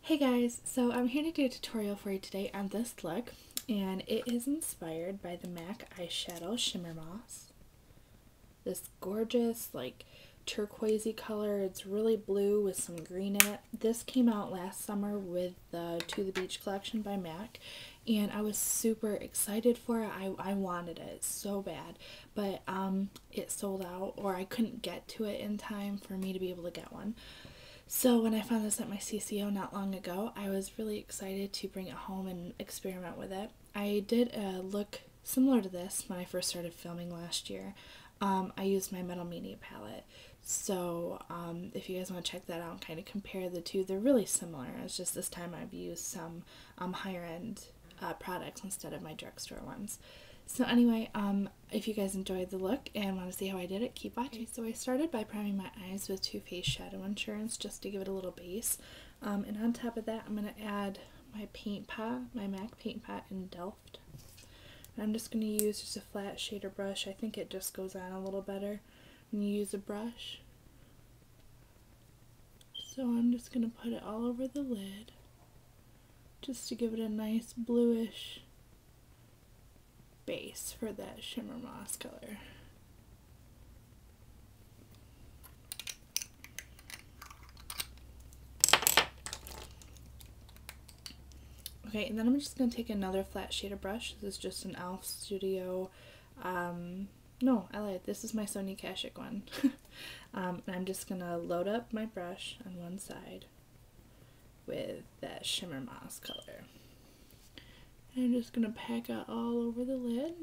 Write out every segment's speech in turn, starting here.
Hey guys, so I'm here to do a tutorial for you today on this look, and it is inspired by the MAC eyeshadow Shimmermoss. This gorgeous like turquoisey color. It's really blue with some green in it. This came out last summer with the To the Beach collection by MAC, and I was super excited for it. I wanted it so bad, but it sold out, or I couldn't get to it in time for me to be able to get one. So when I found this at my CCO not long ago, I was really excited to bring it home and experiment with it. I did a look similar to this when I first started filming last year. I used my Metal Mania palette. So if you guys want to check that out and kind of compare the two, they're really similar. It's just this time I've used some higher end products instead of my drugstore ones. So anyway, if you guys enjoyed the look and want to see how I did it, keep watching. So I started by priming my eyes with Too Faced Shadow Insurance just to give it a little base. And on top of that, I'm going to add my paint pot, my MAC paint pot in Delft. And I'm just going to use just a flat shader brush. I think it just goes on a little better when you use a brush. So I'm just going to put it all over the lid just to give it a nice bluish base for that Shimmermoss color. Okay, and then I'm just going to take another flat shader brush. This is just an e.l.f. Studio, no, I lied, this is my Sonia Kashuk one. And I'm just going to load up my brush on one side with that Shimmermoss color. And I'm just going to pack it all over the lid,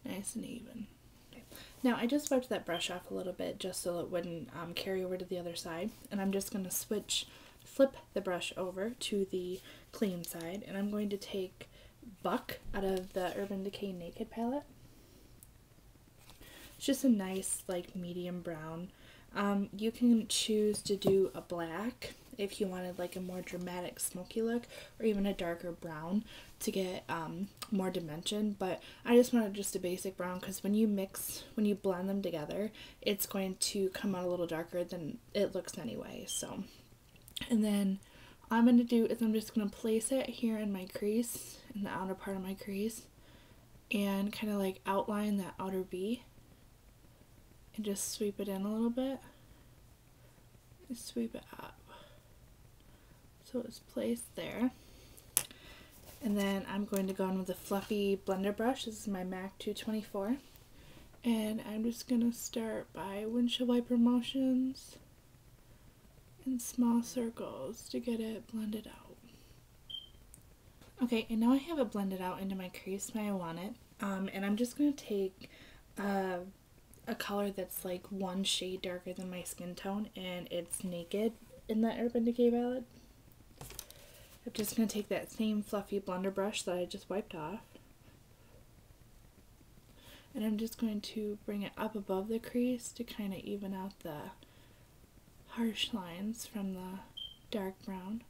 nice and even. Okay. Now I just wiped that brush off a little bit just so it wouldn't carry over to the other side, and I'm just going to flip the brush over to the clean side, and I'm going to take Buck out of the Urban Decay Naked palette. It's just a nice like medium brown. You can choose to do a black if you wanted like a more dramatic smoky look, or even a darker brown to get more dimension, but I just wanted just a basic brown because when you blend them together, it's going to come out a little darker than it looks anyway. So, and then all I'm going to do is I'm just going to place it here in my crease, in the outer part of my crease, and kind of like outline that outer V and just sweep it in a little bit and sweep it up. So it's placed there. And then I'm going to go in with a fluffy blender brush. This is my MAC 224. And I'm just going to start by windshield wiper motions in small circles to get it blended out. Okay, and now I have it blended out into my crease the way I want it. And I'm just going to take a color that's like one shade darker than my skin tone, and it's Naked in that Urban Decay palette. I'm just going to take that same fluffy blender brush that I just wiped off, and I'm just going to bring it up above the crease to kind of even out the harsh lines from the dark brown.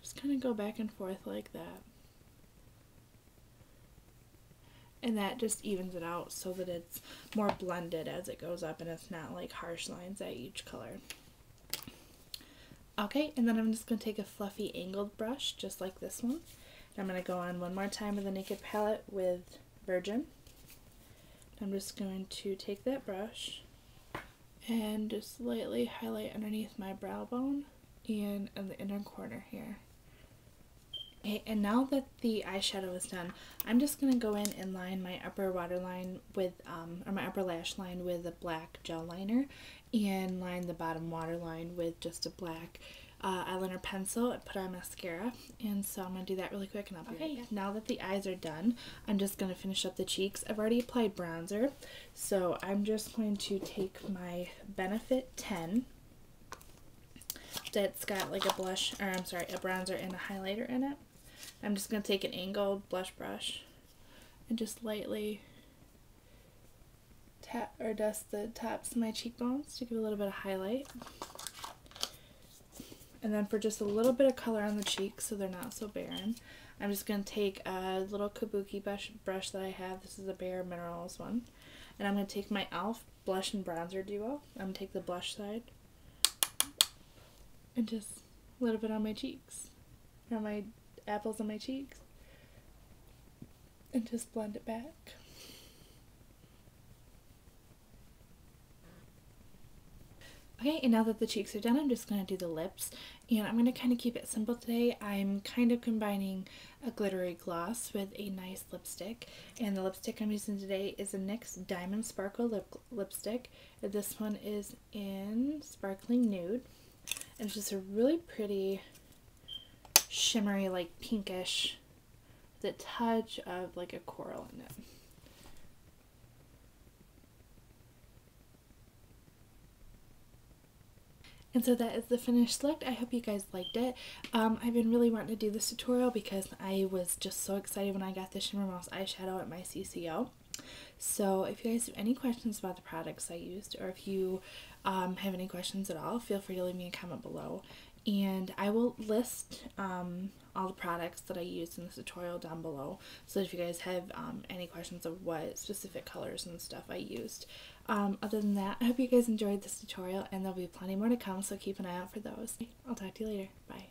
Just kind of go back and forth like that. And that just evens it out so that it's more blended as it goes up and it's not like harsh lines at each color. Okay, and then I'm just going to take a fluffy angled brush just like this one. And I'm going to go on one more time with the Naked palette with Virgin. I'm just going to take that brush and just lightly highlight underneath my brow bone and in the inner corner here. Okay, and now that the eyeshadow is done, I'm just going to go in and line my upper waterline with, or my upper lash line with a black gel liner, and line the bottom waterline with just a black eyeliner pencil and put on mascara. And so I'm going to do that really quick and I'll be right back. Now that the eyes are done, I'm just going to finish up the cheeks. I've already applied bronzer, so I'm just going to take my Benefit 10 that's got like a blush, or I'm sorry, a bronzer and a highlighter in it. I'm just going to take an angled blush brush and just lightly tap or dust the tops of my cheekbones to give a little bit of highlight. And then for just a little bit of color on the cheeks so they're not so barren, I'm just going to take a little kabuki brush that I have. This is a Bare Minerals one. And I'm going to take my e.l.f. blush and bronzer duo. I'm going to take the blush side and just a little bit on my cheeks, or my apples on my cheeks, and just blend it back. Okay, and now that the cheeks are done, I'm just going to do the lips, and I'm going to kind of keep it simple today. I'm kind of combining a glittery gloss with a nice lipstick, and the lipstick I'm using today is a NYX Diamond Sparkle lipstick. This one is in Sparkling Nude, and it's just a really pretty shimmery, like pinkish, with a touch of like a coral in it. And so that is the finished look. I hope you guys liked it. I've been really wanting to do this tutorial because I was just so excited when I got the Shimmermoss eyeshadow at my CCO. So if you guys have any questions about the products I used, or if you have any questions at all, feel free to leave me a comment below. And I will list all the products that I used in this tutorial down below, so if you guys have any questions of what specific colors and stuff I used. Other than that, I hope you guys enjoyed this tutorial, and there'll be plenty more to come, so keep an eye out for those. I'll talk to you later. Bye.